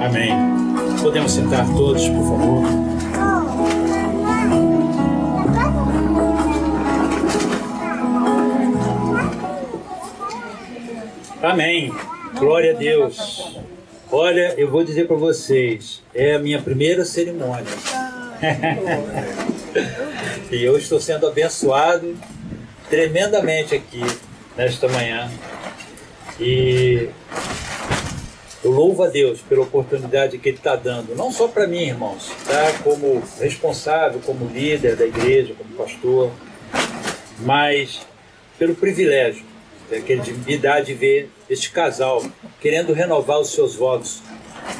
Amém. Podemos sentar todos, por favor. Amém. Glória a Deus. Olha, eu vou dizer para vocês, é a minha primeira cerimônia. E eu estou sendo abençoado tremendamente aqui, nesta manhã. E eu louvo a Deus pela oportunidade que Ele está dando, não só para mim, irmãos, tá? Como responsável, como líder da igreja, como pastor, mas pelo privilégio que Ele me dá de ver este casal querendo renovar os seus votos.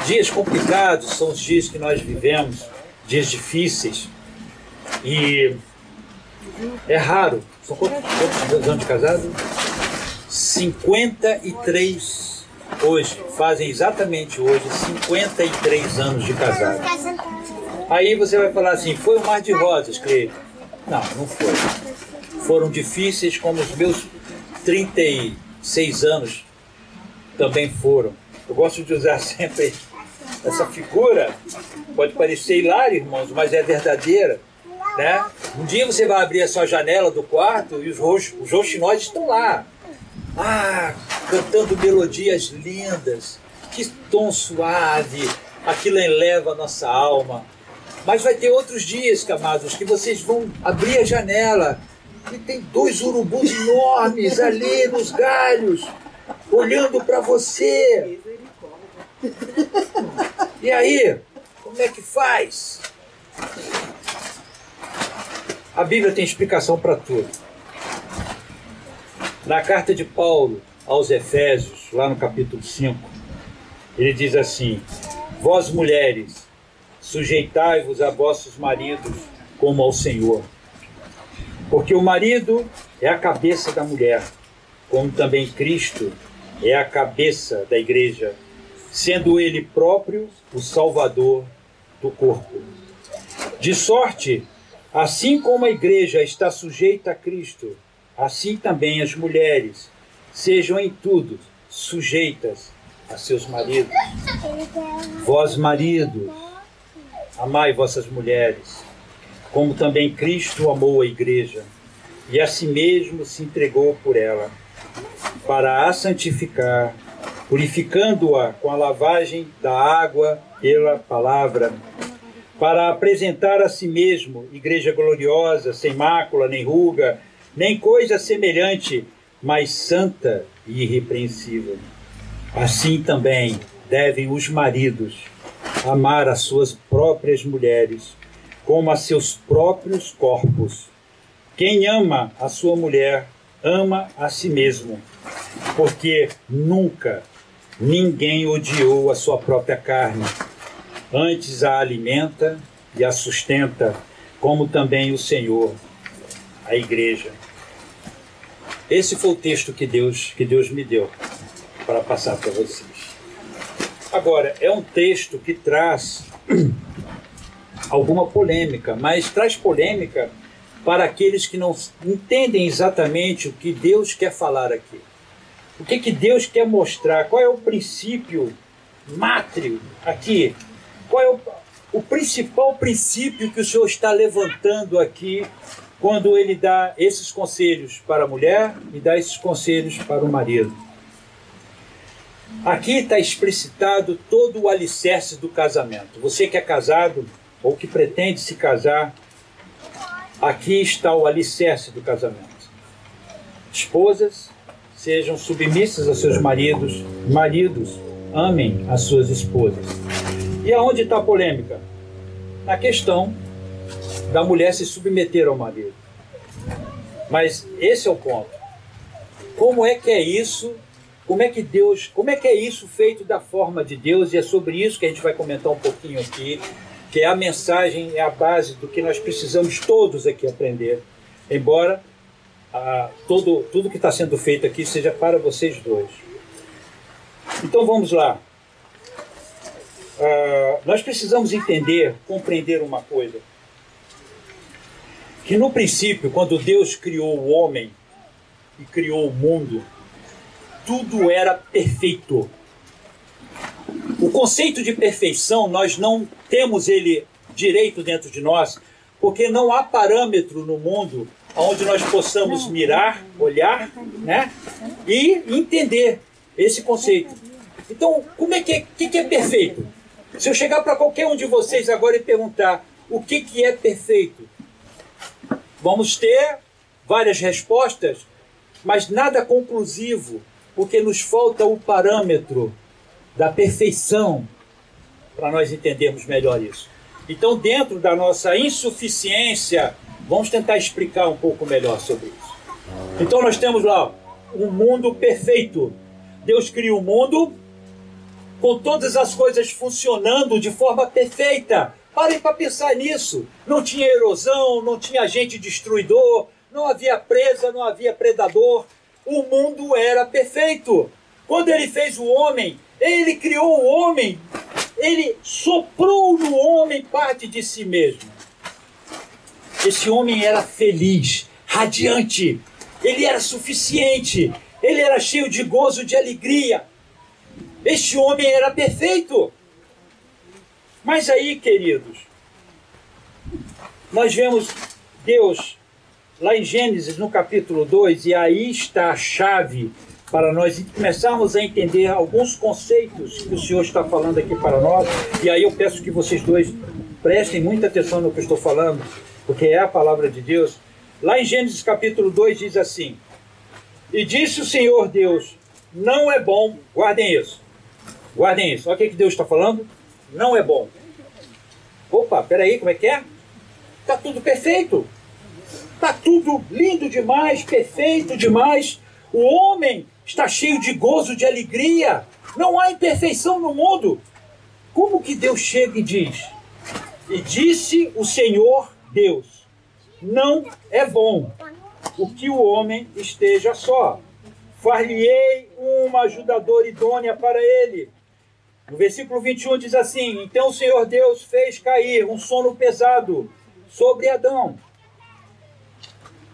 Dias complicados são os dias que nós vivemos, dias difíceis, e é raro. São quantos anos de casado? 53 hoje, fazem exatamente hoje 53 anos de casado. Aí você vai falar assim, foi um mar de rosas, Cleide? Não, não foi. Foram difíceis como os meus 36 anos também foram. Eu gosto de usar sempre essa figura, pode parecer hilário, irmãos, mas é verdadeira, né? Um dia você vai abrir a sua janela do quarto e os rouxinóis estão lá, cantando melodias lindas, que tom suave, aquilo eleva a nossa alma. Mas vai ter outros dias, amados, que vocês vão abrir a janela e tem 2 urubus enormes ali nos galhos, olhando para você. E aí, como é que faz? A Bíblia tem explicação para tudo. Na carta de Paulo aos Efésios, lá no capítulo 5, ele diz assim: vós mulheres, sujeitai-vos a vossos maridos como ao Senhor. Porque o marido é a cabeça da mulher, como também Cristo é a cabeça da igreja, sendo ele próprio o Salvador do corpo. De sorte, assim como a igreja está sujeita a Cristo, assim também as mulheres sejam em tudo sujeitas a seus maridos. Vós, maridos, amai vossas mulheres, como também Cristo amou a igreja, e a si mesmo se entregou por ela, para a santificar, purificando-a com a lavagem da água pela palavra, para apresentar a si mesmo igreja gloriosa, sem mácula, nem ruga, nem coisa semelhante, mas santa e irrepreensível. Assim também devem os maridos amar as suas próprias mulheres, como a seus próprios corpos. Quem ama a sua mulher, ama a si mesmo, porque nunca ninguém odiou a sua própria carne, antes a alimenta e a sustenta, como também o Senhor, a igreja. Esse foi o texto que Deus me deu para passar para vocês. Agora, é um texto que traz alguma polêmica, mas traz polêmica para aqueles que não entendem exatamente o que Deus quer falar aqui. O que Deus quer mostrar? Qual é o princípio mátrio aqui? Qual é o principal princípio que o Senhor está levantando aqui quando Ele dá esses conselhos para a mulher e dá esses conselhos para o marido? Aqui está explicitado todo o alicerce do casamento. Você que é casado ou que pretende se casar, aqui está o alicerce do casamento. Esposas, sejam submissas a seus maridos. Maridos, amem as suas esposas. E aonde está a polêmica? Na questão da mulher se submeter ao marido. Mas esse é o ponto. Como é que é isso? Como é que é isso feito da forma de Deus? E é sobre isso que a gente vai comentar um pouquinho aqui, que é a mensagem, é a base do que nós precisamos todos aqui aprender. Embora tudo que está sendo feito aqui seja para vocês dois. Então vamos lá. Nós precisamos entender, compreender uma coisa. Que no princípio, quando Deus criou o homem e criou o mundo, tudo era perfeito. O conceito de perfeição, nós não temos ele direito dentro de nós, porque não há parâmetro no mundo onde nós possamos mirar, olhar, né, e entender esse conceito. Então, como é que é perfeito? Se eu chegar para qualquer um de vocês agora e perguntar o que é perfeito, vamos ter várias respostas, mas nada conclusivo, porque nos falta o parâmetro da perfeição para nós entendermos melhor isso. Então, dentro da nossa insuficiência, vamos tentar explicar um pouco melhor sobre isso. Então, nós temos lá um mundo perfeito. Deus cria o mundo com todas as coisas funcionando de forma perfeita. Parem para pensar nisso. Não tinha erosão, não tinha agente destruidor, não havia presa, não havia predador. O mundo era perfeito. Quando ele fez o homem, ele criou o homem, ele soprou no homem parte de si mesmo. Esse homem era feliz, radiante, ele era suficiente, ele era cheio de gozo, de alegria. Este homem era perfeito. Mas aí, queridos, nós vemos Deus lá em Gênesis, no capítulo 2, e aí está a chave para nós começarmos a entender alguns conceitos que o Senhor está falando aqui para nós. E aí eu peço que vocês dois prestem muita atenção no que eu estou falando, porque é a palavra de Deus. Lá em Gênesis capítulo 2 diz assim: e disse o Senhor Deus, não é bom, guardem isso, olha o que Deus está falando, não é bom. Opa, peraí, como é que é? Está tudo perfeito, está tudo lindo demais, perfeito demais, o homem está cheio de gozo, de alegria, não há imperfeição no mundo. Como que Deus chega e diz? E disse o Senhor Deus, não é bom o que o homem esteja só. Far-lhe-ei uma ajudadora idônea para ele. No versículo 21 diz assim: então o Senhor Deus fez cair um sono pesado sobre Adão,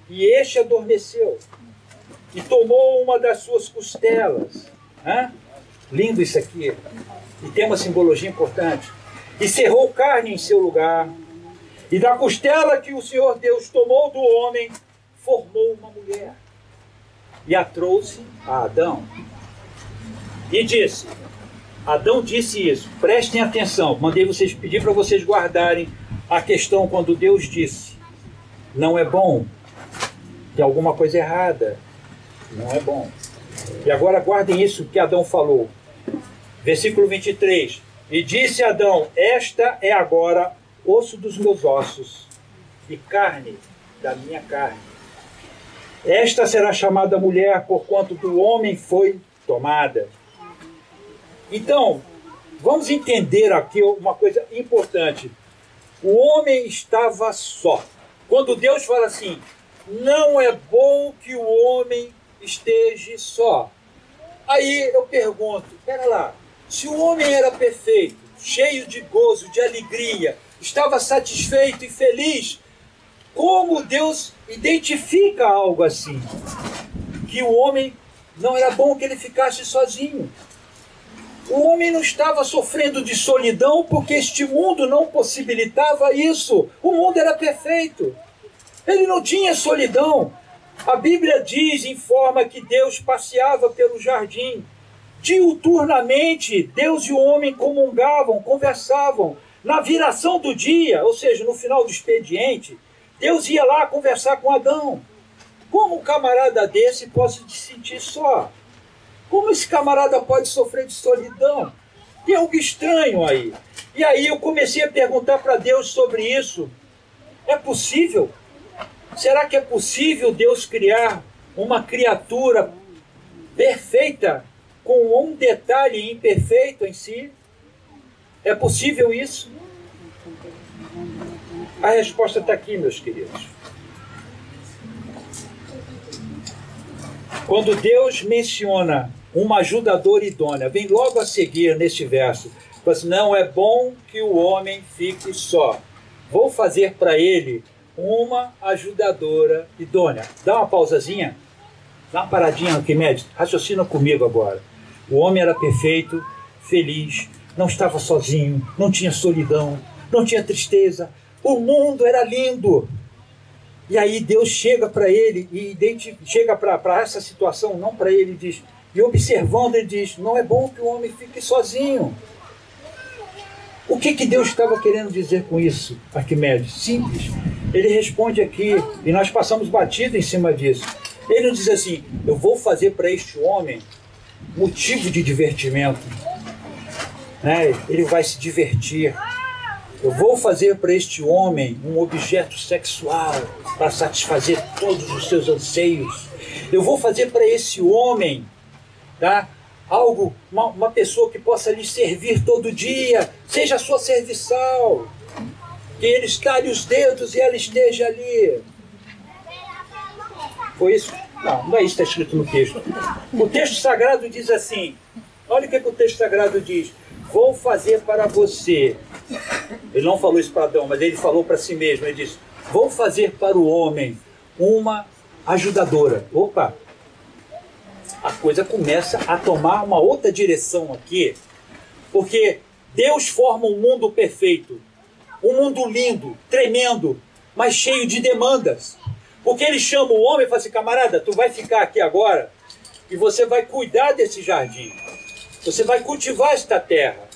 e este adormeceu, e tomou uma das suas costelas. Lindo isso aqui, e tem uma simbologia importante. E cerrou carne em seu lugar, e da costela que o Senhor Deus tomou do homem, formou uma mulher, e a trouxe a Adão. E disse, Adão disse isso, prestem atenção, mandei vocês pedir para vocês guardarem a questão quando Deus disse, não é bom, tem alguma coisa errada, não é bom. E agora guardem isso que Adão falou. Versículo 23. E disse Adão, esta é agora osso dos meus ossos e carne da minha carne. Esta será chamada mulher, porquanto do homem foi tomada. Então, vamos entender aqui uma coisa importante. O homem estava só. Quando Deus fala assim, não é bom que o homem esteja só. Aí eu pergunto, espera lá, se o homem era perfeito, cheio de gozo, de alegria, estava satisfeito e feliz, como Deus identifica algo assim? Que o homem não era bom que ele ficasse sozinho. O homem não estava sofrendo de solidão porque este mundo não possibilitava isso. O mundo era perfeito. Ele não tinha solidão. A Bíblia diz, informa que Deus passeava pelo jardim. Diuturnamente, Deus e o homem comungavam, conversavam. Na viração do dia, ou seja, no final do expediente, Deus ia lá conversar com Adão. Como um camarada desse pode se sentir só? Como esse camarada pode sofrer de solidão? Tem algo estranho aí. E aí eu comecei a perguntar para Deus sobre isso. É possível? Será que é possível Deus criar uma criatura perfeita com um detalhe imperfeito em si? É possível isso? A resposta está aqui, meus queridos. Quando Deus menciona uma ajudadora idônea, vem logo a seguir neste verso, mas não é bom que o homem fique só. Vou fazer para ele uma ajudadora idônea. Dá uma pausazinha, dá uma paradinha aqui, médico. Raciocina comigo agora. O homem era perfeito, feliz, não estava sozinho, não tinha solidão, não tinha tristeza. O mundo era lindo. E aí Deus chega para ele e chega para essa situação, não para ele, diz, e observando, ele diz, não é bom que o homem fique sozinho. O que Deus estava querendo dizer com isso, Arquimedes? Simples. Ele responde aqui, e nós passamos batido em cima disso. Ele não diz assim, eu vou fazer para este homem motivo de divertimento. Né? Ele vai se divertir. Eu vou fazer para este homem um objeto sexual para satisfazer todos os seus anseios. Eu vou fazer para esse homem, tá, algo, uma pessoa que possa lhe servir todo dia, seja a sua serviçal, que ele estale os dedos e ela esteja ali. Foi isso? Não é isso que está escrito no texto. O texto sagrado diz assim, olha o que o texto sagrado diz, vou fazer para você. Ele não falou isso para Adão, mas ele falou para si mesmo, ele disse, vou fazer para o homem uma ajudadora. Opa! A coisa começa a tomar uma outra direção aqui, porque Deus forma um mundo perfeito, um mundo lindo, tremendo, mas cheio de demandas. Porque ele chama o homem e fala assim, camarada, tu vai ficar aqui agora e você vai cuidar desse jardim, você vai cultivar esta terra.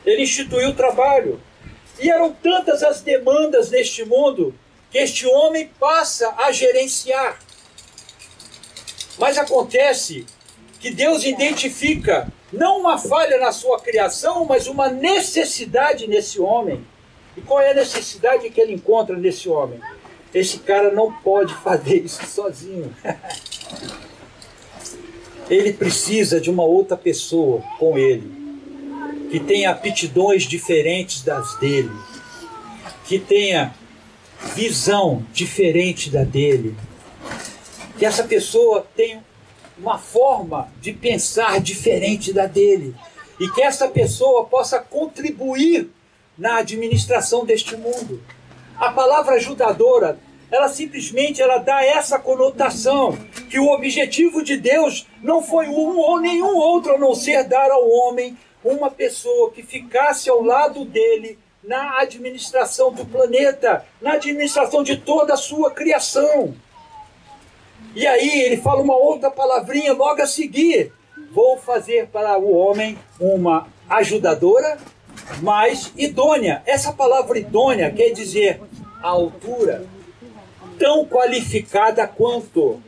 Ele instituiu o trabalho. E eram tantas as demandas neste mundo que este homem passa a gerenciar. Mas acontece que Deus identifica não uma falha na sua criação, mas uma necessidade nesse homem. E qual é a necessidade que ele encontra nesse homem? Esse cara não pode fazer isso sozinho. Ele precisa de uma outra pessoa com ele, que tenha aptidões diferentes das dele, que tenha visão diferente da dele, que essa pessoa tenha uma forma de pensar diferente da dele, e que essa pessoa possa contribuir na administração deste mundo. A palavra ajudadora, ela simplesmente dá essa conotação, que o objetivo de Deus não foi um ou nenhum outro, a não ser dar ao homem uma pessoa que ficasse ao lado dele na administração do planeta, na administração de toda a sua criação. E aí ele fala uma outra palavrinha logo a seguir. Vou fazer para o homem uma ajudadora mais idônea. Essa palavra idônea quer dizer a altura, tão qualificada quanto,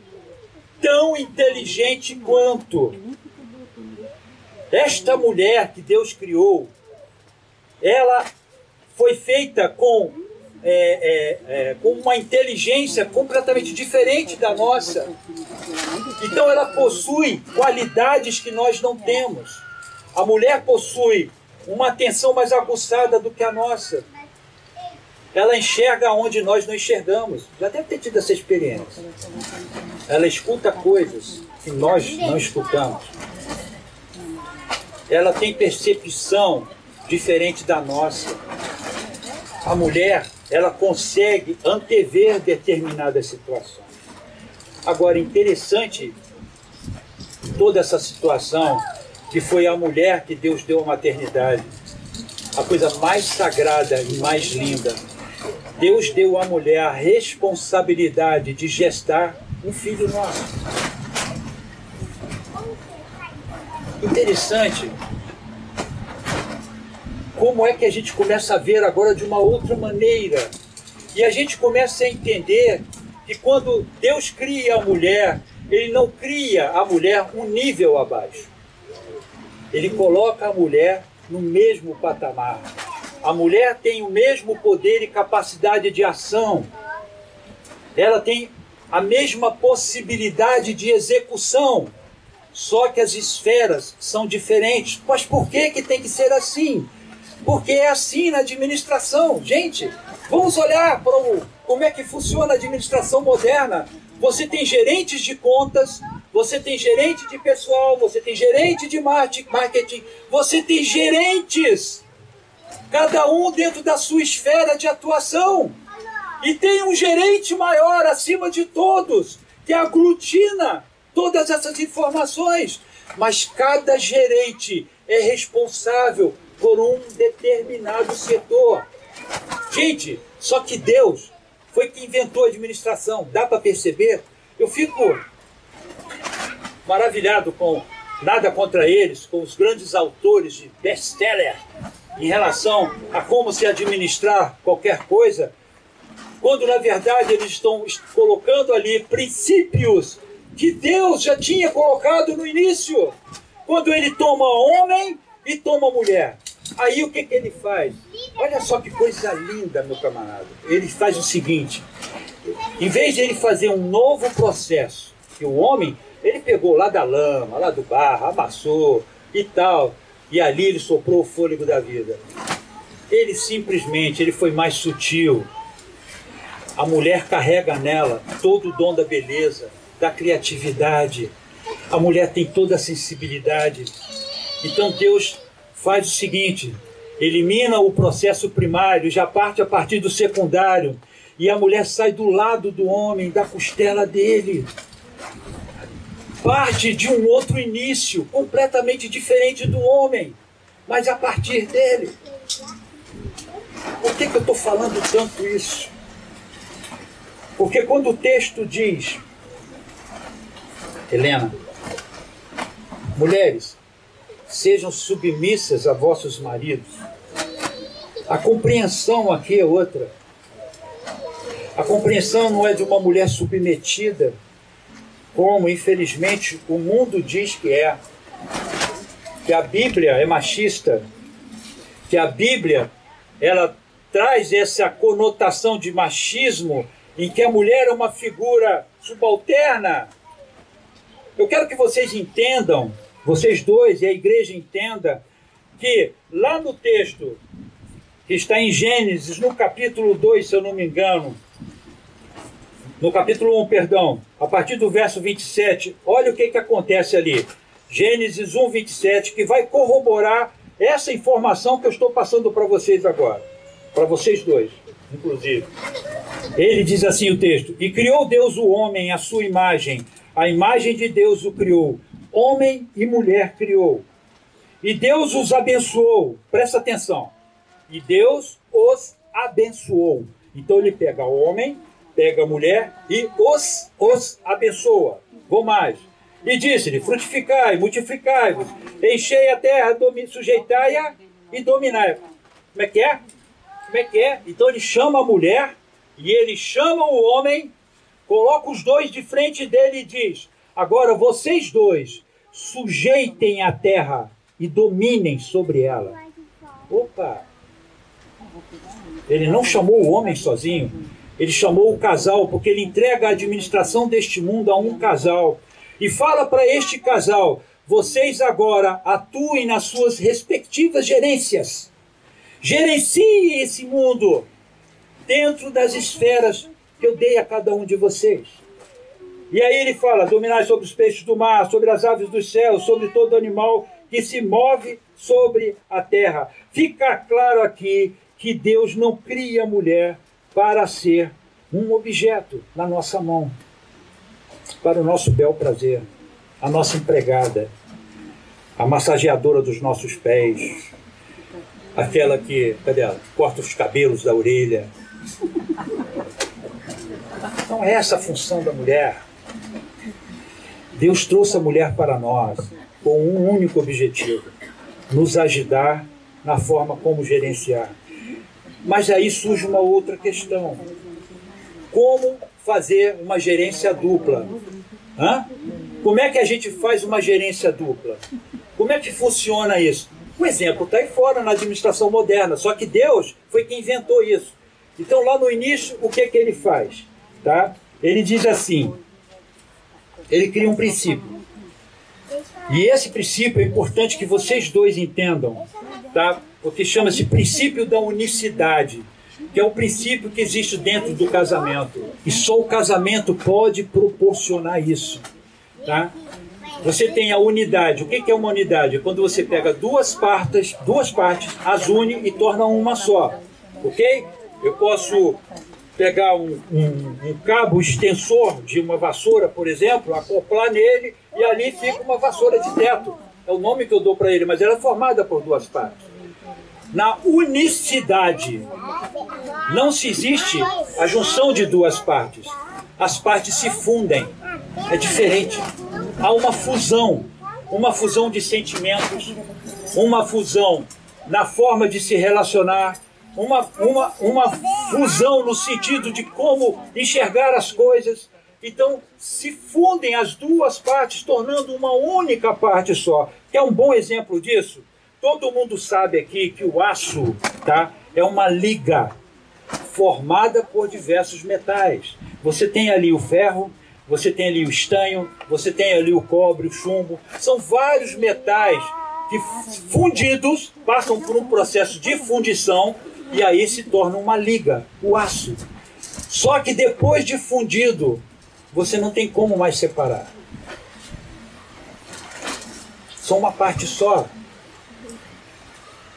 tão inteligente quanto. Esta mulher que Deus criou, ela foi feita com uma inteligência completamente diferente da nossa. Então ela possui qualidades que nós não temos. A mulher possui uma atenção mais aguçada do que a nossa. Ela enxerga onde nós não enxergamos. Já deve ter tido essa experiência. Ela escuta coisas que nós não escutamos. Ela tem percepção diferente da nossa. A mulher, ela consegue antever determinadas situações. Agora, interessante toda essa situação, que foi a mulher que Deus deu a maternidade, a coisa mais sagrada e mais linda. Deus deu à mulher a responsabilidade de gestar um filho nosso. Interessante como é que a gente começa a ver agora de uma outra maneira. E a gente começa a entender que quando Deus cria a mulher, Ele não cria a mulher um nível abaixo. Ele coloca a mulher no mesmo patamar. A mulher tem o mesmo poder e capacidade de ação. Ela tem a mesma possibilidade de execução. Só que as esferas são diferentes. Mas por que tem que ser assim? Porque é assim na administração. Gente, vamos olhar para como é que funciona a administração moderna. Você tem gerentes de contas, você tem gerente de pessoal, você tem gerente de marketing, você tem gerentes, cada um dentro da sua esfera de atuação. E tem um gerente maior acima de todos, que aglutina todas essas informações. Mas cada gerente é responsável por um determinado setor. Gente, só que Deus foi quem inventou a administração. Dá para perceber? Eu fico maravilhado com, nada contra eles, com os grandes autores de best-seller em relação a como se administrar qualquer coisa, quando na verdade eles estão colocando ali princípios que Deus já tinha colocado no início, quando ele toma homem e toma mulher. Aí o que ele faz? Olha só que coisa linda, meu camarada. Ele faz o seguinte: em vez de ele fazer um novo processo, que o homem, ele pegou lá da lama, lá do barro, amassou e tal, e ali ele soprou o fôlego da vida. Ele simplesmente, ele foi mais sutil. A mulher carrega nela todo o dom da beleza, da criatividade. A mulher tem toda a sensibilidade. Então Deus faz o seguinte: elimina o processo primário, já parte a partir do secundário, e a mulher sai do lado do homem, da costela dele. Parte de um outro início, completamente diferente do homem, mas a partir dele. Por que eu estou falando tanto isso? Porque quando o texto diz, Helena, mulheres, sejam submissas a vossos maridos, a compreensão aqui é outra. A compreensão não é de uma mulher submetida, como infelizmente o mundo diz que é. Que a Bíblia é machista, que a Bíblia ela traz essa conotação de machismo em que a mulher é uma figura subalterna. Eu quero que vocês entendam, vocês dois e a igreja entenda, que lá no texto que está em Gênesis, no capítulo 2, se eu não me engano, no capítulo 1, perdão, a partir do verso 27, olha o que acontece ali. Gênesis 1, 27, que vai corroborar essa informação que eu estou passando para vocês agora. Para vocês dois, inclusive. Ele diz assim o texto: e criou Deus o homem à sua imagem, a imagem de Deus o criou, homem e mulher criou. E Deus os abençoou, presta atenção, e Deus os abençoou. Então ele pega o homem, pega a mulher e os abençoa. Vou mais. E disse-lhe: frutificai, multiplicai-vos, enchei a terra, sujeitai-a e dominai. Como é que é? Como é que é? Então ele chama a mulher e ele chama o homem, coloca os dois de frente dele e diz: agora vocês dois sujeitem a terra e dominem sobre ela. Opa! Ele não chamou o homem sozinho, ele chamou o casal, porque ele entrega a administração deste mundo a um casal. E fala para este casal: vocês agora atuem nas suas respectivas gerências. Gerenciem esse mundo dentro das esferas que eu dei a cada um de vocês. E aí ele fala: dominai sobre os peixes do mar, sobre as aves dos céus, sobre todo animal que se move sobre a terra. Fica claro aqui que Deus não cria a mulher para ser um objeto na nossa mão, para o nosso bel prazer, a nossa empregada, a massageadora dos nossos pés, aquela que, cadê ela? Corta os cabelos da orelha. Não é essa a função da mulher. Deus trouxe a mulher para nós com um único objetivo: nos ajudar na forma como gerenciar. Mas aí surge uma outra questão: como fazer uma gerência dupla? Como é que a gente faz uma gerência dupla? Como é que funciona isso? O exemplo está aí fora na administração moderna, só que Deus foi quem inventou isso. Então lá no início, o que ele faz? Tá? Ele diz assim, ele cria um princípio. E esse princípio é importante que vocês dois entendam, tá? Porque chama-se princípio da unicidade, que é o princípio que existe dentro do casamento. E só o casamento pode proporcionar isso. Tá? Você tem a unidade. O que é uma unidade? É quando você pega duas partes, as une e torna uma só. Ok? Eu posso pegar um cabo extensor de uma vassoura, por exemplo, acoplar nele e ali fica uma vassoura de teto. é o nome que eu dou para ele, mas ela é formada por duas partes. Na unicidade não se existe a junção de duas partes. As partes se fundem. É diferente. Há uma fusão de sentimentos, uma fusão na forma de se relacionar, uma fusão no sentido de como enxergar as coisas. Então, se fundem as duas partes, tornando uma única parte só. Quer um bom exemplo disso? Todo mundo sabe aqui que o aço, tá, é uma liga formada por diversos metais. Você tem ali o ferro, você tem ali o estanho, você tem ali o cobre, o chumbo. São vários metais que, fundidos, passam por um processo de fundição e aí se torna uma liga, o aço. Só que depois de fundido, você não tem como mais separar. São uma parte só.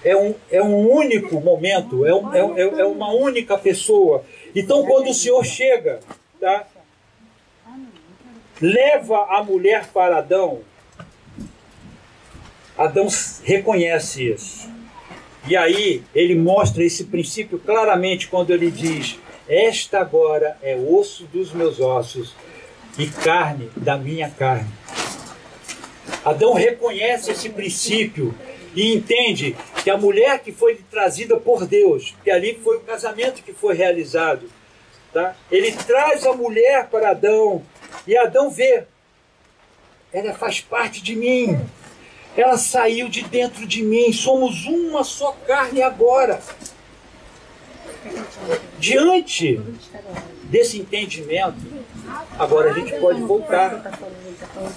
É um único momento, é uma única pessoa. Então, quando o Senhor chega, tá, leva a mulher para Adão, Adão reconhece isso. E aí ele mostra esse princípio claramente quando ele diz: esta agora é osso dos meus ossos e carne da minha carne. Adão reconhece esse princípio e entende que a mulher que foi trazida por Deus, que ali foi o casamento que foi realizado, tá? Ele traz a mulher para Adão e Adão vê: ela faz parte de mim, ela saiu de dentro de mim, somos uma só carne agora. Diante desse entendimento, agora a gente pode voltar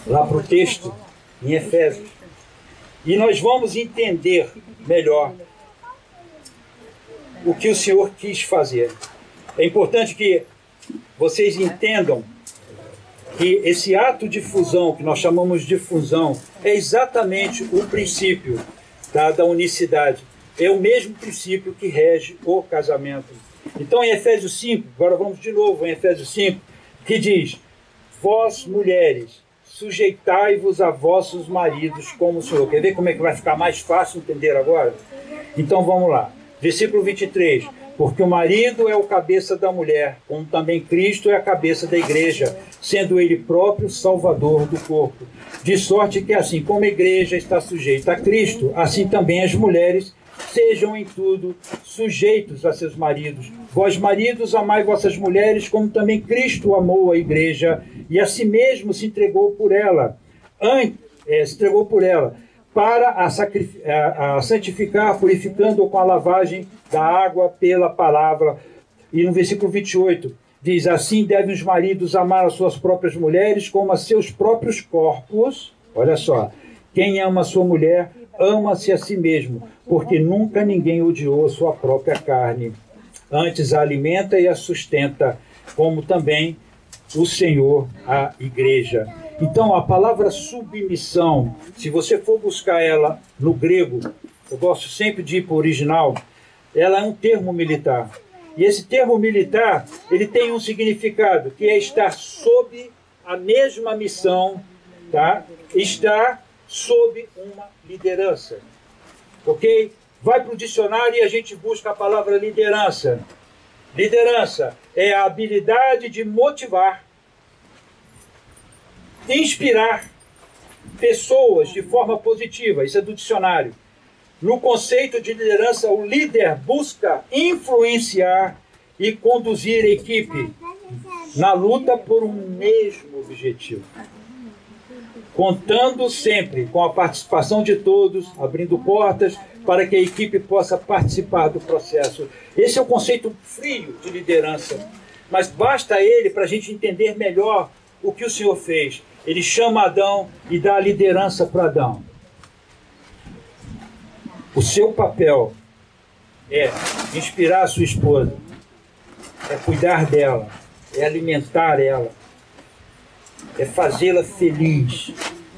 lá para o texto em Efésios e nós vamos entender melhor o que o Senhor quis fazer. É importante que vocês entendam que esse ato de fusão, que nós chamamos de fusão, é exatamente o princípio, tá, da unicidade. É o mesmo princípio que rege o casamento. Então, em Efésios 5, agora vamos de novo em Efésios 5, que diz: vós, mulheres, sujeitai-vos a vossos maridos como o Senhor. Quer ver como é que vai ficar mais fácil entender agora? Então, vamos lá. Versículo 23. Porque o marido é o cabeça da mulher, como também Cristo é a cabeça da igreja, sendo ele próprio salvador do corpo. De sorte que assim como a igreja está sujeita a Cristo, assim também as mulheres sejam em tudo sujeitos a seus maridos. Vós, maridos, amai vossas mulheres, como também Cristo amou a igreja e a si mesmo se entregou por ela, para a santificar, purificando-o com a lavagem da água pela palavra. E no versículo 28 diz: assim devem os maridos amar as suas próprias mulheres como a seus próprios corpos. Olha só, quem ama a sua mulher, ama-se a si mesmo, porque nunca ninguém odiou a sua própria carne. Antes a alimenta e a sustenta, como também o Senhor a igreja. Então, a palavra submissão, se você for buscar ela no grego, eu gosto sempre de ir para o original, ela é um termo militar. E esse termo militar, ele tem um significado, que é estar sob a mesma missão, tá? Estar sob uma liderança. Ok? Vai para o dicionário e a gente busca a palavra liderança. Liderança é a habilidade de motivar, inspirar pessoas de forma positiva. Isso é do dicionário. No conceito de liderança, o líder busca influenciar e conduzir a equipe na luta por um mesmo objetivo, contando sempre com a participação de todos, abrindo portas para que a equipe possa participar do processo. Esse é o conceito frio de liderança, mas basta ele para a gente entender melhor o que o Senhor fez. Ele chama Adão e dá a liderança para Adão. O seu papel é inspirar a sua esposa, é cuidar dela, é alimentar ela, é fazê-la feliz,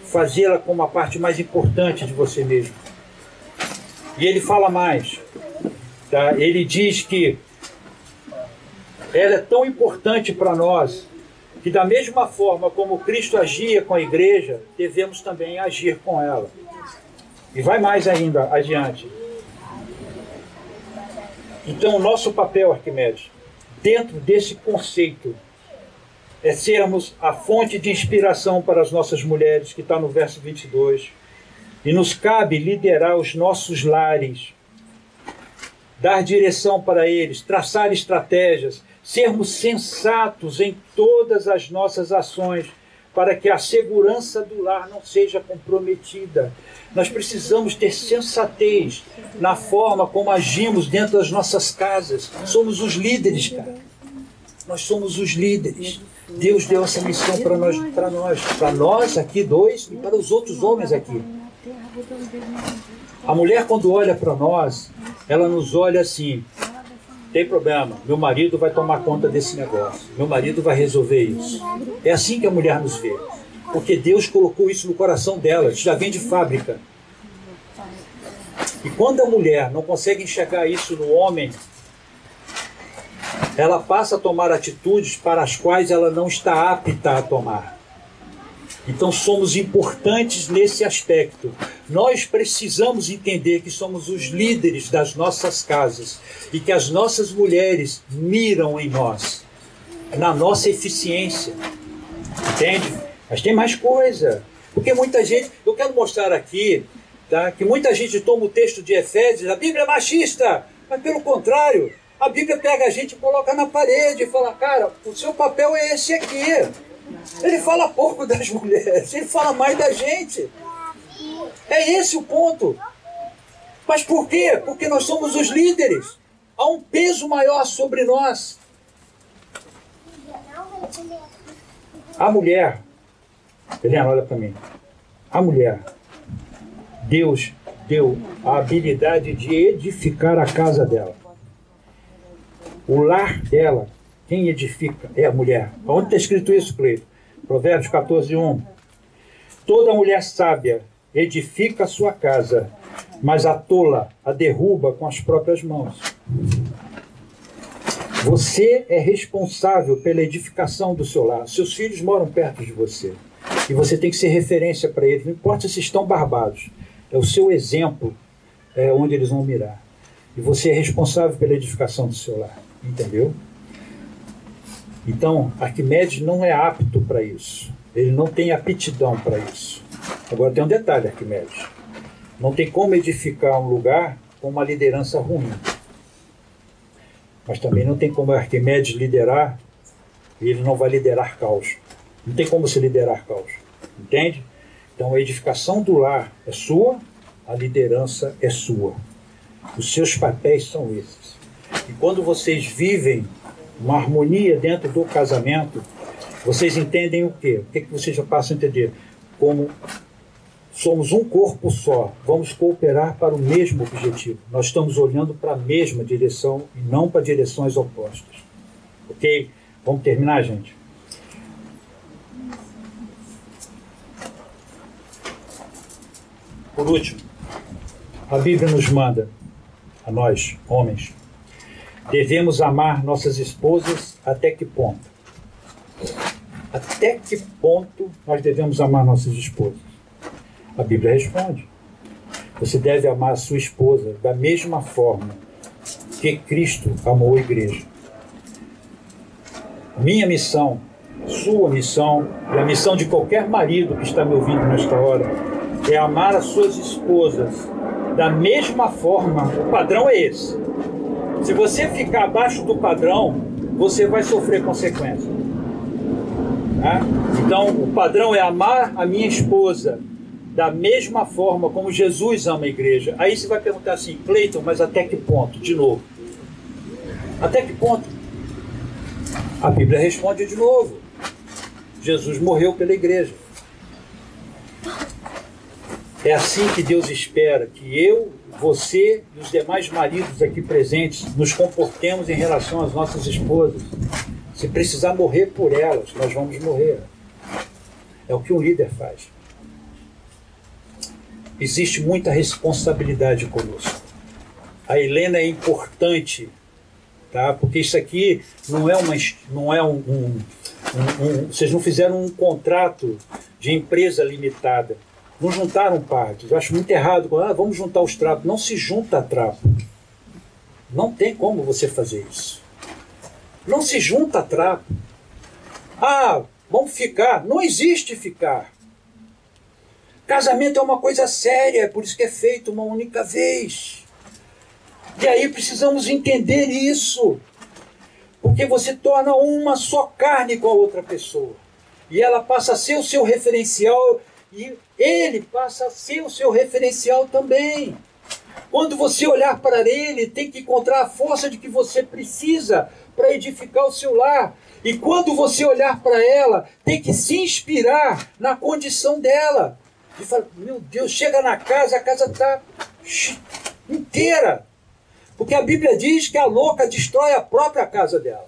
fazê-la como a parte mais importante de você mesmo. E ele fala mais, tá? Ele diz que ela é tão importante para nós que da mesma forma como Cristo agia com a igreja, devemos também agir com ela. E vai mais ainda adiante. Então, o nosso papel, Arquimedes, dentro desse conceito, é sermos a fonte de inspiração para as nossas mulheres, que está no verso 22. E nos cabe liderar os nossos lares, dar direção para eles, traçar estratégias, sermos sensatos em todas as nossas ações, para que a segurança do lar não seja comprometida. Nós precisamos ter sensatez na forma como agimos dentro das nossas casas. Somos os líderes, cara. Nós somos os líderes. Deus deu essa missão para nós aqui dois e para os outros homens aqui. A mulher, quando olha para nós, ela nos olha assim: tem problema, meu marido vai tomar conta desse negócio, meu marido vai resolver isso. É assim que a mulher nos vê, porque Deus colocou isso no coração dela, já vem de fábrica. E quando a mulher não consegue enxergar isso no homem, ela passa a tomar atitudes para as quais ela não está apta a tomar. Então somos importantes nesse aspecto. Nós precisamos entender que somos os líderes das nossas casas e que as nossas mulheres miram em nós, na nossa eficiência. Entende? Mas tem mais coisa. Porque muita gente, eu quero mostrar aqui, tá, que muita gente toma o texto de Efésios, a Bíblia é machista, mas pelo contrário, a Bíblia pega a gente e coloca na parede e fala: cara, o seu papel é esse aqui. Ele fala pouco das mulheres, ele fala mais da gente. É esse o ponto. Mas por quê? Porque nós somos os líderes. Há um peso maior sobre nós. A mulher, Helena, olha para mim. A mulher, Deus deu a habilidade de edificar a casa dela. O lar dela, quem edifica é a mulher. Onde está escrito isso, Cleito? Provérbios 14:1. Toda mulher sábia edifica a sua casa, mas a tola a derruba com as próprias mãos. Você é responsável pela edificação do seu lar. Seus filhos moram perto de você. E você tem que ser referência para eles. Não importa se estão barbados. É o seu exemplo onde eles vão mirar. E você é responsável pela edificação do seu lar. Entendeu? Então, Arquimedes não é apto para isso. Ele não tem aptidão para isso. Agora tem um detalhe, Arquimedes. Não tem como edificar um lugar com uma liderança ruim. Mas também não tem como Arquimedes liderar e ele não vai liderar caos. Não tem como se liderar caos. Entende? Então a edificação do lar é sua, a liderança é sua. Os seus papéis são esses. E quando vocês vivem uma harmonia dentro do casamento, vocês entendem o quê? O que vocês já passam a entender? Como somos um corpo só, vamos cooperar para o mesmo objetivo. Nós estamos olhando para a mesma direção e não para direções opostas. Ok? Vamos terminar, gente? Por último, a Bíblia nos manda, a nós, homens, devemos amar nossas esposas até que ponto? Até que ponto nós devemos amar nossas esposas? A Bíblia responde. Você deve amar a sua esposa da mesma forma que Cristo amou a igreja. Minha missão, sua missão, e a missão de qualquer marido que está me ouvindo nesta hora, é amar as suas esposas da mesma forma. O padrão é esse. Se você ficar abaixo do padrão, você vai sofrer consequências. Tá? Então, o padrão é amar a minha esposa da mesma forma como Jesus ama a igreja. Aí você vai perguntar assim: Cleiton, mas até que ponto? De novo. Até que ponto? A Bíblia responde de novo. Jesus morreu pela igreja. É assim que Deus espera que eu, você e os demais maridos aqui presentes nos comportemos em relação às nossas esposas. Se precisar morrer por elas, nós vamos morrer. É o que um líder faz. Existe muita responsabilidade conosco. A Helena é importante, tá? Porque isso aqui não é vocês não fizeram um contrato de empresa limitada. não juntaram partes. Eu acho muito errado, vamos juntar os trapos. Não se junta trapo. Não tem como você fazer isso. Não se junta trapo. Vamos ficar. Não existe ficar. Casamento é uma coisa séria, por isso que é feito uma única vez. E aí precisamos entender isso. Porque você torna uma só carne com a outra pessoa. E ela passa a ser o seu referencial, e ele passa a ser o seu referencial também. Quando você olhar para ele, tem que encontrar a força de que você precisa para edificar o seu lar. E quando você olhar para ela, tem que se inspirar na condição dela. E falar, meu Deus, chega na casa, a casa está inteira. Porque a Bíblia diz que a louca destrói a própria casa dela.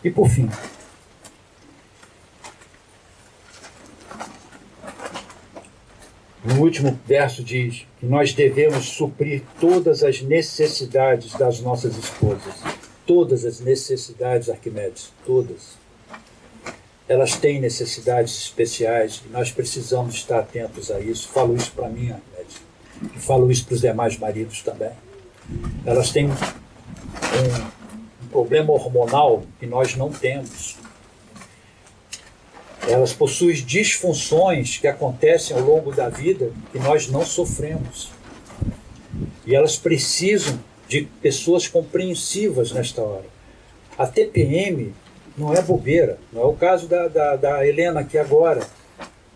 E por fim, no último verso diz que nós devemos suprir todas as necessidades das nossas esposas. Todas as necessidades, Arquimedes, todas. Elas têm necessidades especiais e nós precisamos estar atentos a isso. Falo isso para mim, Arquimedes, e falo isso para os demais maridos também. Elas têm um problema hormonal que nós não temos. Elas possuem disfunções que acontecem ao longo da vida que nós não sofremos. E elas precisam de pessoas compreensivas nesta hora. A TPM não é bobeira, não é o caso da Helena aqui agora.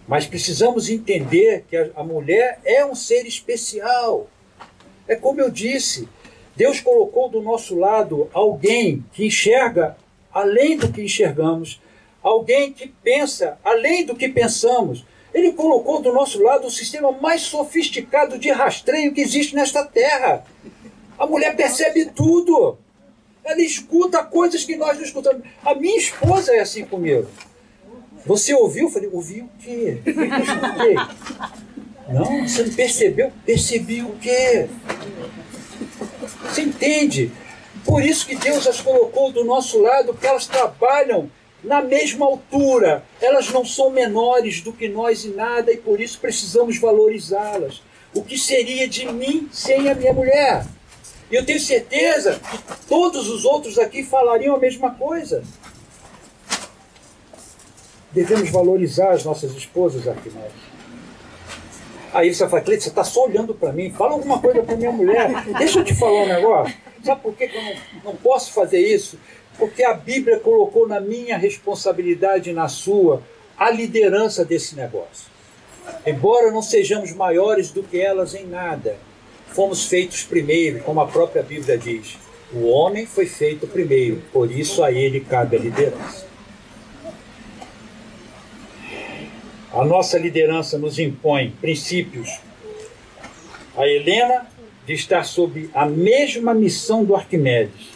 Mas precisamos entender que a mulher é um ser especial. É como eu disse, Deus colocou do nosso lado alguém que enxerga além do que enxergamos, alguém que pensa além do que pensamos. Ele colocou do nosso lado o sistema mais sofisticado de rastreio que existe nesta terra. A mulher percebe tudo. Ela escuta coisas que nós não escutamos. A minha esposa é assim comigo. Você ouviu? Eu falei, ouvi o quê? O que eu escutei? Não, você não percebeu? Percebi o quê? Você entende? Por isso que Deus as colocou do nosso lado, porque elas trabalham na mesma altura. Elas não são menores do que nós em nada e por isso precisamos valorizá-las. O que seria de mim sem a minha mulher? E eu tenho certeza que todos os outros aqui falariam a mesma coisa. Devemos valorizar as nossas esposas, Arquimedes. Aí você fala, Cleiton, você está só olhando para mim, fala alguma coisa para minha mulher. Deixa eu te falar um negócio. Sabe por que eu não posso fazer isso? Porque a Bíblia colocou na minha responsabilidade e na sua a liderança desse negócio. Embora não sejamos maiores do que elas em nada, fomos feitos primeiro, como a própria Bíblia diz. O homem foi feito primeiro, por isso a ele cabe a liderança. A nossa liderança nos impõe princípios. A Helena de estar sob a mesma missão do Arquimedes.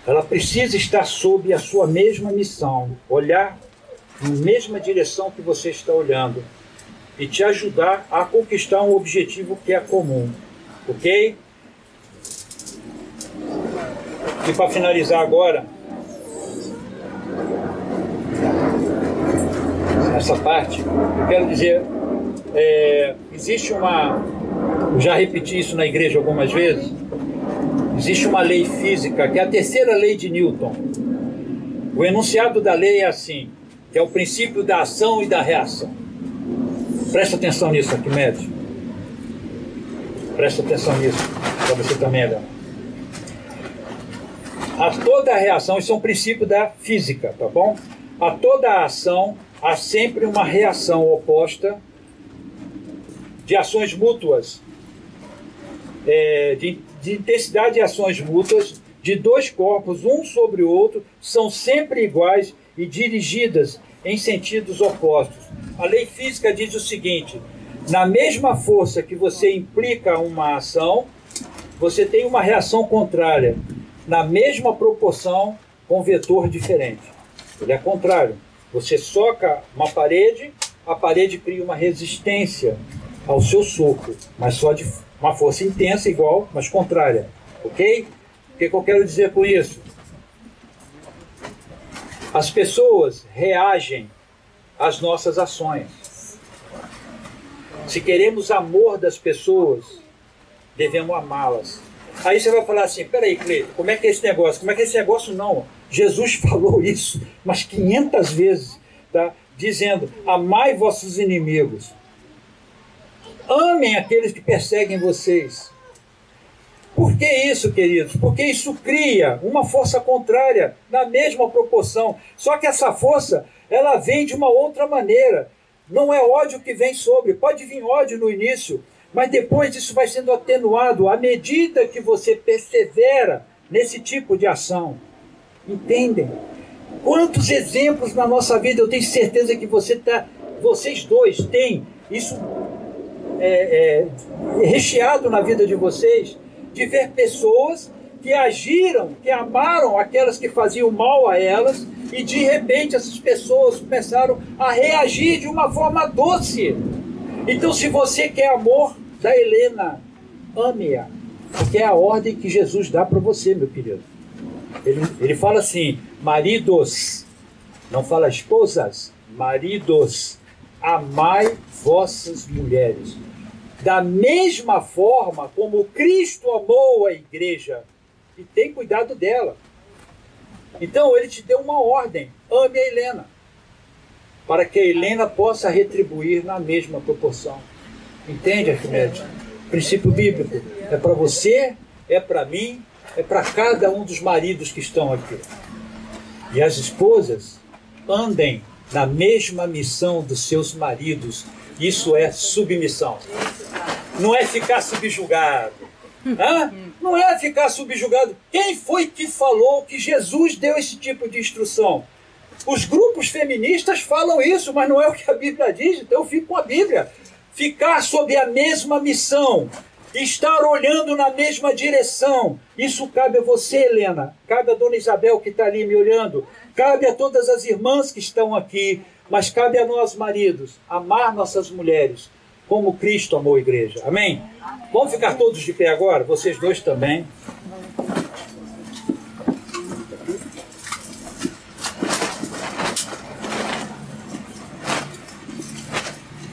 Ela precisa estar sob a sua mesma missão, olhar na mesma direção que você está olhando e te ajudar a conquistar um objetivo que é comum. Ok? E para finalizar agora, essa parte, eu quero dizer, existe eu já repeti isso na igreja algumas vezes, existe uma lei física, que é a terceira lei de Newton. O enunciado da lei é assim, que é o princípio da ação e da reação. Presta atenção nisso, Arquimedes. Presta atenção nisso, para você também, Helena. A toda a reação, isso é um princípio da física, tá bom? A toda a ação, há sempre uma reação oposta de ações mútuas, de intensidade de ações mútuas de dois corpos, um sobre o outro, são sempre iguais e dirigidas em sentidos opostos. A lei física diz o seguinte: na mesma força que você implica uma ação, você tem uma reação contrária, na mesma proporção, com vetor diferente. Ele é contrário. Você soca uma parede, a parede cria uma resistência ao seu soco, mas só de uma força intensa igual, mas contrária. Ok? O que eu quero dizer com isso? As pessoas reagem as nossas ações. Se queremos amor das pessoas, devemos amá-las. Aí você vai falar assim, peraí, Cleiton, como é que é esse negócio? Como é que é esse negócio? Não, Jesus falou isso umas 500 vezes, tá? Dizendo, amai vossos inimigos. Amem aqueles que perseguem vocês. Por que isso, queridos? Porque isso cria uma força contrária na mesma proporção. Só que essa força, ela vem de uma outra maneira. Não é ódio que vem sobre. Pode vir ódio no início, mas depois isso vai sendo atenuado à medida que você persevera nesse tipo de ação. Entendem? Quantos exemplos na nossa vida, eu tenho certeza que vocês dois têm isso recheado na vida de vocês, de ver pessoas que agiram, que amaram aquelas que faziam mal a elas, e de repente essas pessoas começaram a reagir de uma forma doce. Então, se você quer amor da Helena, ame-a, porque é a ordem que Jesus dá para você, meu querido. Ele fala assim, maridos, não fala esposas, maridos, amai vossas mulheres, da mesma forma como Cristo amou a igreja, e tem cuidado dela. Então ele te deu uma ordem, ame a Helena, para que a Helena possa retribuir na mesma proporção. Entende, Arquimedes? Princípio bíblico, é para você, é para mim, é para cada um dos maridos que estão aqui. E as esposas andem na mesma missão dos seus maridos. Isso é submissão. Não é ficar subjugado. Não é ficar subjugado. Quem foi que falou que Jesus deu esse tipo de instrução? Os grupos feministas falam isso, mas não é o que a Bíblia diz, então eu fico com a Bíblia. Ficar sob a mesma missão, estar olhando na mesma direção. Isso cabe a você, Helena, cabe a dona Isabel que está ali me olhando, cabe a todas as irmãs que estão aqui, mas cabe a nós, maridos, amar nossas mulheres como Cristo amou a igreja. Amém? Vamos ficar todos de pé agora? Vocês dois também.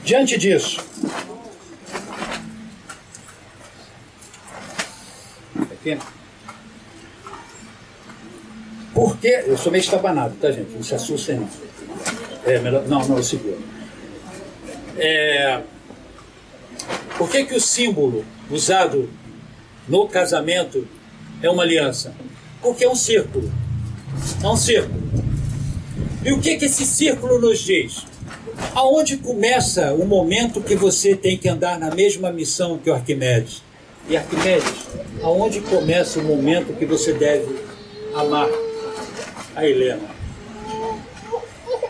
Diante disso, aqui, porque eu sou meio estabanado, tá, gente? Não se assustem, não. Melhor, não, eu seguro. Por que o símbolo usado no casamento é uma aliança? Porque é um círculo. É um círculo. E o que esse círculo nos diz? Aonde começa o momento que você tem que andar na mesma missão que o Arquimedes? E Arquimedes, aonde começa o momento que você deve amar a Helena?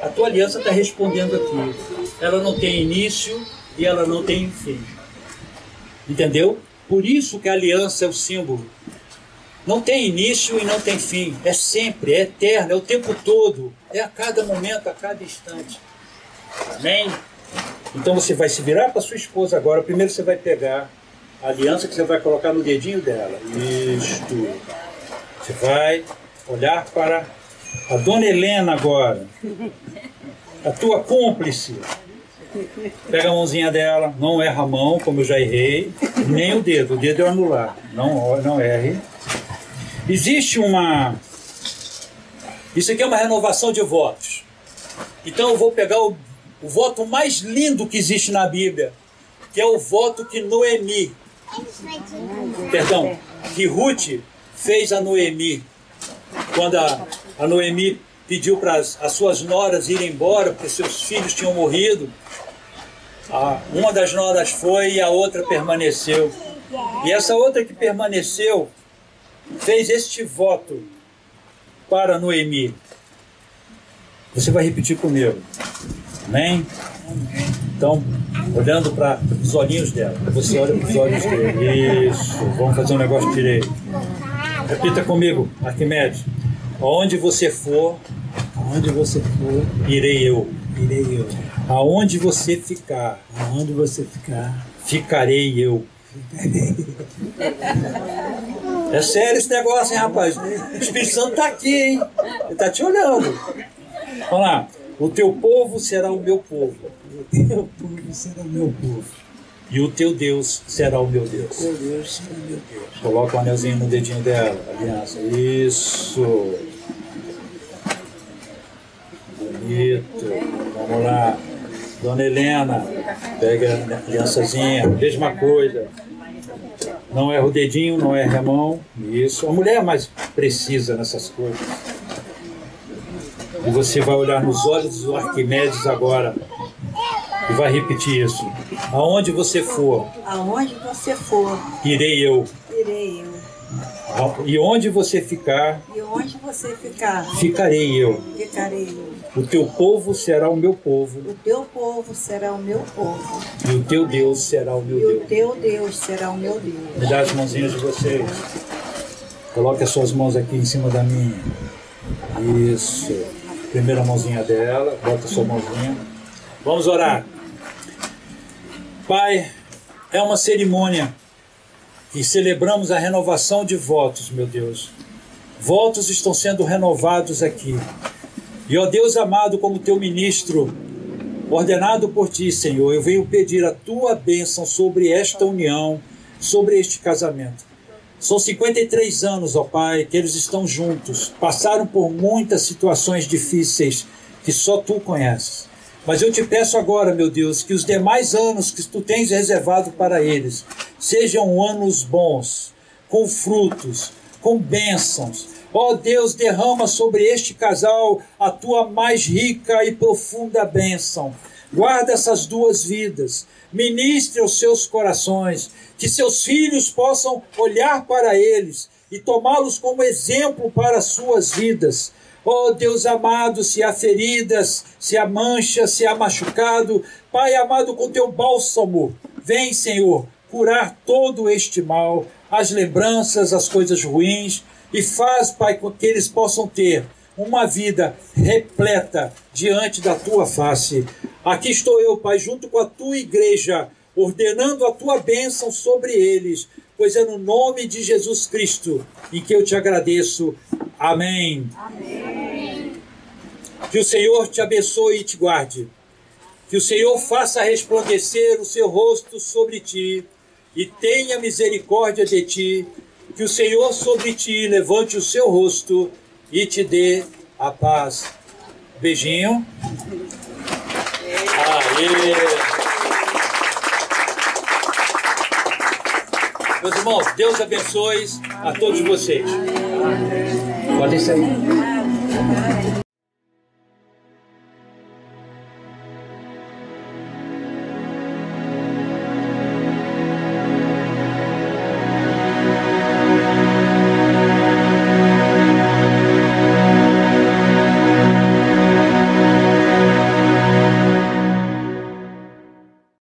A tua aliança está respondendo aqui. Ela não tem início e ela não tem fim. Entendeu? Por isso que a aliança é o símbolo. Não tem início e não tem fim. É sempre, é eterno, é o tempo todo. É a cada momento, a cada instante. Amém? Então você vai se virar para sua esposa agora. Primeiro você vai pegar a aliança que você vai colocar no dedinho dela. Isto. Você vai olhar para a dona Helena agora. A tua cúmplice. Pega a mãozinha dela. Não erra a mão, como eu já errei. Nem o dedo. O dedo é anular. Não erre. Existe uma... Isso aqui é uma renovação de votos. Então eu vou pegar o voto mais lindo que existe na Bíblia, que é o voto que Noemi, que Ruth fez a Noemi, quando a Noemi pediu para as suas noras irem embora, porque seus filhos tinham morrido. Uma das noras foi e a outra permaneceu. E essa outra que permaneceu fez este voto para Noemi. Você vai repetir comigo. Amém? Então, olhando para os olhinhos dela. Você olha para os olhos dele. Isso. Vamos fazer um negócio direito. Repita comigo, Arquimedes. Aonde você for, irei eu. Aonde você ficar, ficarei eu. É sério esse negócio, hein, rapaz? O Espírito Santo está aqui, hein? Ele está te olhando. Vamos lá. O teu povo será o meu povo. O teu povo será o meu povo. E o teu Deus será o meu Deus. O teu Deus será o meu Deus. Coloca o anelzinho no dedinho dela, aliança. Isso. Bonito. Vamos lá. Dona Helena, pega a aliançazinha. Mesma coisa. Não erra o dedinho, não erra a mão. Isso. A mulher é mais precisa nessas coisas. E você vai olhar nos olhos do Arquimedes agora e vai repetir isso. Aonde você for, Aonde você for, irei eu. irei eu. E onde você ficar, E onde você ficar, ficarei eu. ficarei eu. O teu povo será o meu povo, O teu povo será o meu povo. e o teu Deus será o meu E o Deus. teu Deus será o meu Deus. Me dá as mãozinhas de vocês. Coloque as suas mãos aqui em cima da minha. Isso. Primeira mãozinha dela, bota a sua mãozinha. Vamos orar. Pai, é uma cerimônia que celebramos a renovação de votos, meu Deus. Votos estão sendo renovados aqui. E, ó Deus amado, como teu ministro, ordenado por ti, Senhor, eu venho pedir a tua bênção sobre esta união, sobre este casamento. São 53 anos, ó Pai, que eles estão juntos. Passaram por muitas situações difíceis que só tu conheces. Mas eu te peço agora, meu Deus, que os demais anos que tu tens reservado para eles sejam anos bons, com frutos, com bênçãos. Ó Deus, derrama sobre este casal a tua mais rica e profunda bênção. Guarda essas duas vidas, ministre aos seus corações, que seus filhos possam olhar para eles e tomá-los como exemplo para as suas vidas. Oh Deus amado, se há feridas, se há mancha, se há machucado, Pai amado, com teu bálsamo, vem, Senhor, curar todo este mal, as lembranças, as coisas ruins, e faz, Pai, com que eles possam ter uma vida repleta diante da tua face. Aqui estou eu, Pai, junto com a tua igreja, ordenando a tua bênção sobre eles, pois é no nome de Jesus Cristo em que eu te agradeço. Amém. Amém. Que o Senhor te abençoe e te guarde. Que o Senhor faça resplandecer o seu rosto sobre ti e tenha misericórdia de ti. Que o Senhor sobre ti levante o seu rosto e te dê a paz. Beijinho. Aê! Meus irmãos, Deus abençoe a todos vocês. Podem sair.